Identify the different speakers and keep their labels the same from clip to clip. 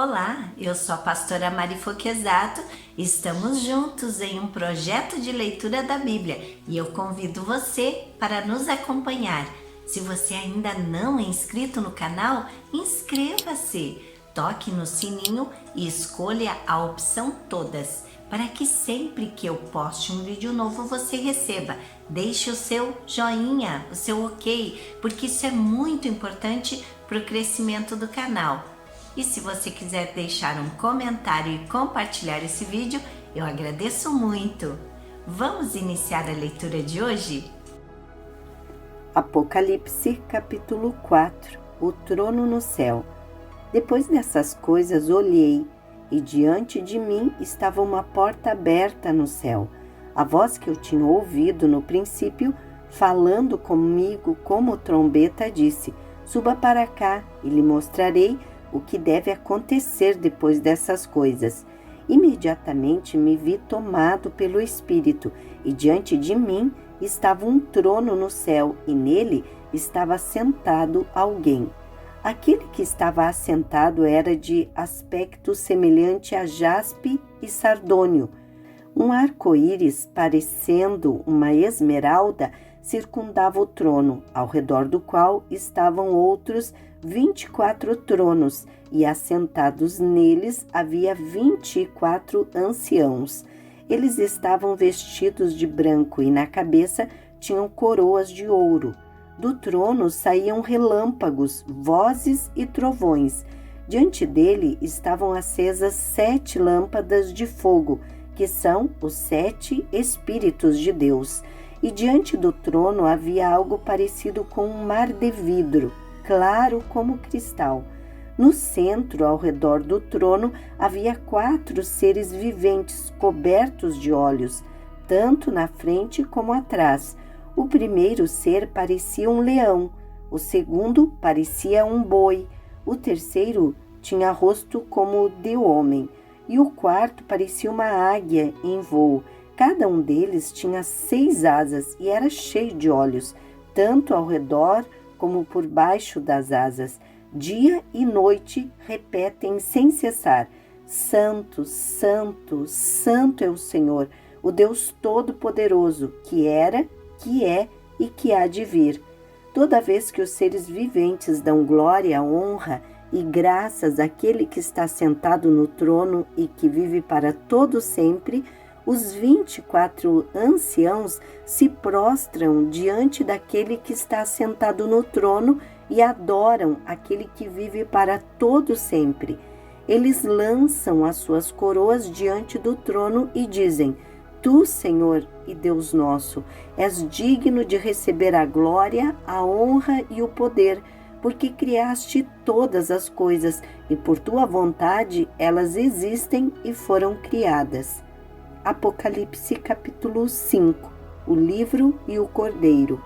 Speaker 1: Olá, eu sou a pastora Mari Foquesato e estamos juntos em um projeto de leitura da Bíblia e eu convido você para nos acompanhar. Se você ainda não é inscrito no canal, inscreva-se, toque no sininho e escolha a opção Todas, para que sempre que eu poste um vídeo novo você receba. Deixe o seu joinha, o seu ok, porque isso é muito importante para o crescimento do canal. E se você quiser deixar um comentário e compartilhar esse vídeo, eu agradeço muito. Vamos iniciar a leitura de hoje?
Speaker 2: Apocalipse, capítulo 4. O trono no céu. Depois dessas coisas olhei, e diante de mim estava uma porta aberta no céu. A voz que eu tinha ouvido no princípio, falando comigo como trombeta, disse: Suba para cá e lhe mostrarei o que deve acontecer depois dessas coisas. Imediatamente me vi tomado pelo Espírito, e diante de mim estava um trono no céu, e nele estava sentado alguém. Aquele que estava assentado era de aspecto semelhante a jaspe e sardônio. Um arco-íris, parecendo uma esmeralda, circundava o trono, ao redor do qual estavam outros 24 tronos, e assentados neles havia 24 anciãos. Eles estavam vestidos de branco e na cabeça tinham coroas de ouro. Do trono saíam relâmpagos, vozes e trovões. Diante dele estavam acesas 7 lâmpadas de fogo, que são os 7 Espíritos de Deus. E diante do trono havia algo parecido com um mar de vidro, claro como cristal. No centro, ao redor do trono, havia 4 seres viventes cobertos de olhos, tanto na frente como atrás. O primeiro ser parecia um leão, o segundo parecia um boi, o terceiro tinha rosto como o de homem, e o quarto parecia uma águia em voo. Cada um deles tinha 6 asas e era cheio de olhos, tanto ao redor como por baixo das asas. Dia e noite repetem sem cessar: Santo, Santo, Santo é o Senhor, o Deus Todo-Poderoso, que era, que é e que há de vir. Toda vez que os seres viventes dão glória, honra e graças àquele que está sentado no trono e que vive para todo sempre, os 24 anciãos se prostram diante daquele que está sentado no trono e adoram aquele que vive para todo sempre. Eles lançam as suas coroas diante do trono e dizem: Tu, Senhor e Deus nosso, és digno de receber a glória, a honra e o poder, porque criaste todas as coisas e por tua vontade elas existem e foram criadas. Apocalipse capítulo 5. O livro e o cordeiro.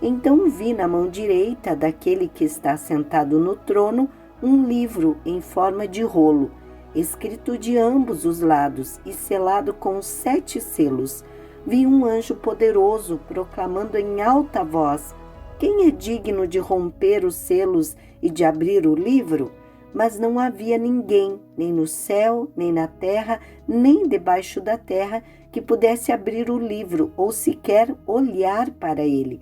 Speaker 2: Então vi na mão direita daquele que está sentado no trono um livro em forma de rolo, escrito de ambos os lados e selado com 7 selos. Vi um anjo poderoso proclamando em alta voz: Quem é digno de romper os selos e de abrir o livro? Mas não havia ninguém, nem no céu, nem na terra, nem debaixo da terra, que pudesse abrir o livro ou sequer olhar para ele.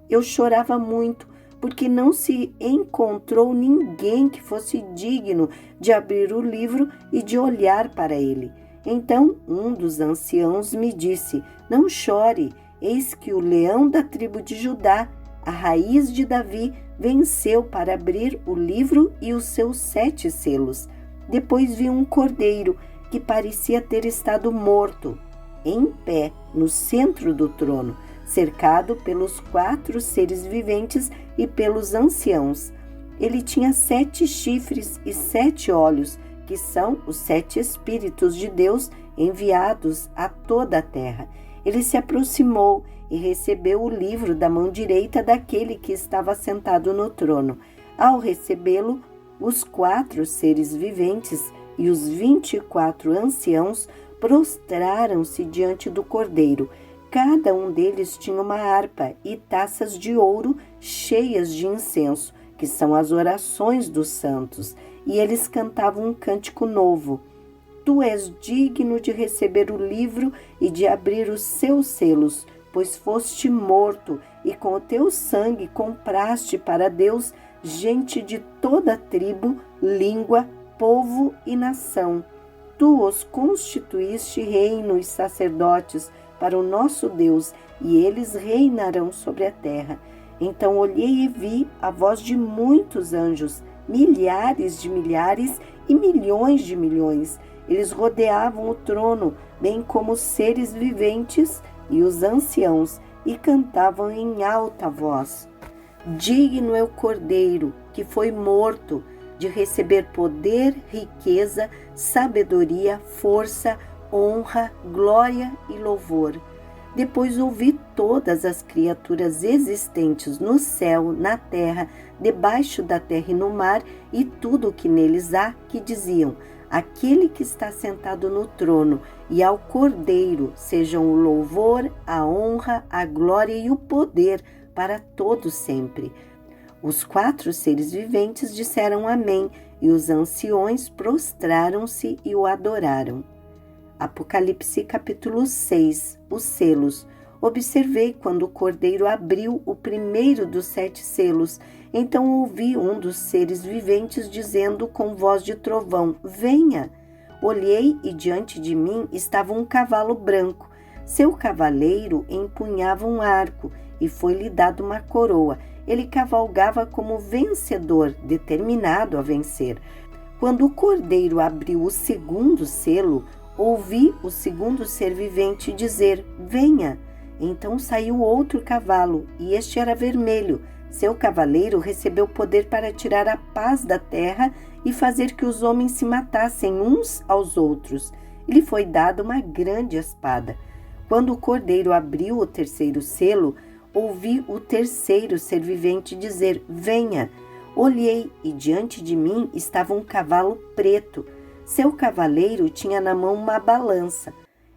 Speaker 2: Eu chorava muito, porque não se encontrou ninguém que fosse digno de abrir o livro e de olhar para ele. Então um dos anciãos me disse: Não chore, eis que o leão da tribo de Judá, a raiz de Davi, venceu para abrir o livro e os seus 7 selos. Depois vi um cordeiro que parecia ter estado morto, em pé no centro do trono, cercado pelos 4 seres viventes e pelos anciãos. Ele tinha 7 chifres e 7 olhos, que são os 7 Espíritos de Deus enviados a toda a terra. Ele se aproximou e recebeu o livro da mão direita daquele que estava sentado no trono. Ao recebê-lo, os 4 seres viventes e os 24 anciãos prostraram-se diante do cordeiro. Cada um deles tinha uma harpa e taças de ouro cheias de incenso, que são as orações dos santos, e eles cantavam um cântico novo. Tu és digno de receber o livro e de abrir os seus selos, pois foste morto e com o teu sangue compraste para Deus gente de toda tribo, língua, povo e nação. Tu os constituíste reino e sacerdotes para o nosso Deus, e eles reinarão sobre a terra. Então olhei e vi a voz de muitos anjos, milhares de milhares e milhões de milhões. Eles rodeavam o trono, bem como os seres viventes e os anciãos, e cantavam em alta voz: Digno é o Cordeiro, que foi morto, de receber poder, riqueza, sabedoria, força, honra, glória e louvor. Depois ouvi todas as criaturas existentes no céu, na terra, debaixo da terra e no mar, e tudo o que neles há, que diziam: Aquele que está sentado no trono e ao Cordeiro sejam o louvor, a honra, a glória e o poder para todos sempre. Os 4 seres viventes disseram amém, e os anciões prostraram-se e o adoraram. Apocalipse capítulo 6, os selos. Observei quando o Cordeiro abriu o primeiro dos 7 selos. Então ouvi um dos seres viventes dizendo com voz de trovão: Venha! Olhei e diante de mim estava um cavalo branco. Seu cavaleiro empunhava um arco e foi-lhe dado uma coroa. Ele cavalgava como vencedor, determinado a vencer. Quando o Cordeiro abriu o segundo selo, ouvi o segundo ser vivente dizer: Venha! Então saiu outro cavalo, e este era vermelho. Seu cavaleiro recebeu poder para tirar a paz da terra e fazer que os homens se matassem uns aos outros. Lhe foi dada uma grande espada. Quando o Cordeiro abriu o terceiro selo, ouvi o terceiro ser vivente dizer: Venha! Olhei e diante de mim estava um cavalo preto. Seu cavaleiro tinha na mão uma balança.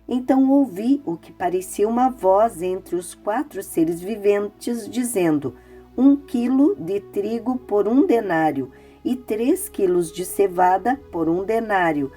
Speaker 2: Então ouvi o que parecia uma voz entre os 4 seres viventes dizendo: 1 quilo de trigo por 1 denário e 3 quilos de cevada por 1 denário,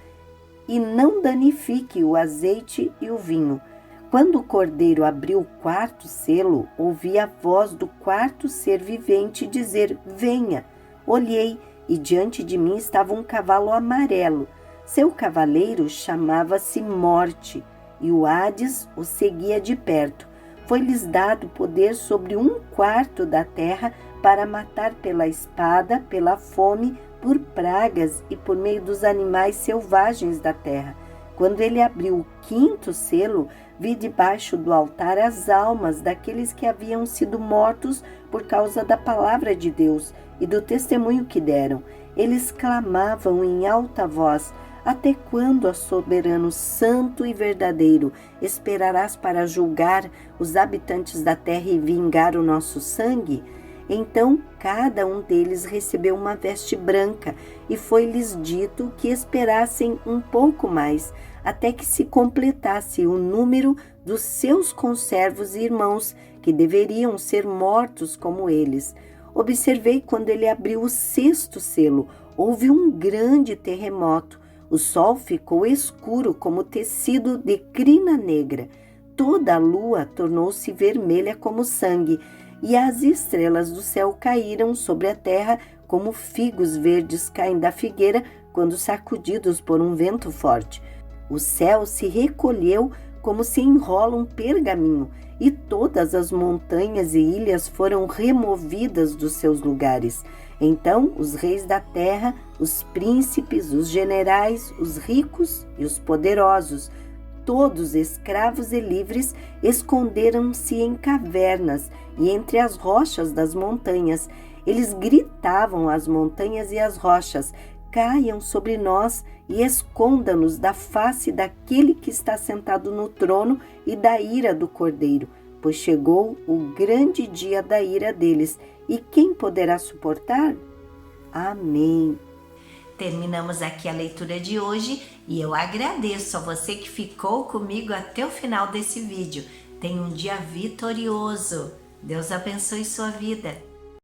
Speaker 2: e não danifique o azeite e o vinho. Quando o Cordeiro abriu o 4º selo, ouvi a voz do 4º ser vivente dizer: Venha! Olhei e diante de mim estava um cavalo amarelo. Seu cavaleiro chamava-se Morte, e o Hades o seguia de perto. Foi-lhes dado poder sobre 1/4 da terra para matar pela espada, pela fome, por pragas e por meio dos animais selvagens da terra. Quando ele abriu o 5º selo, vi debaixo do altar as almas daqueles que haviam sido mortos por causa da palavra de Deus e do testemunho que deram. Eles clamavam em alta voz: Até quando, ó soberano santo e verdadeiro, esperarás para julgar os habitantes da terra e vingar o nosso sangue? Então cada um deles recebeu uma veste branca, e foi-lhes dito que esperassem um pouco mais, até que se completasse o número dos seus conservos e irmãos, que deveriam ser mortos como eles. Observei quando ele abriu o 6º selo, houve um grande terremoto. O sol ficou escuro como tecido de crina negra. Toda a lua tornou-se vermelha como sangue, e as estrelas do céu caíram sobre a terra como figos verdes caem da figueira quando sacudidos por um vento forte. O céu se recolheu como se enrola um pergaminho, e todas as montanhas e ilhas foram removidas dos seus lugares. Então os reis da terra, os príncipes, os generais, os ricos e os poderosos, todos escravos e livres, esconderam-se em cavernas e entre as rochas das montanhas. Eles gritavam às montanhas e às rochas: Caiam sobre nós e esconda-nos da face daquele que está sentado no trono e da ira do Cordeiro, pois chegou o grande dia da ira deles. E quem poderá suportar? Amém.
Speaker 1: Terminamos aqui a leitura de hoje e eu agradeço a você que ficou comigo até o final desse vídeo. Tenha um dia vitorioso. Deus abençoe sua vida.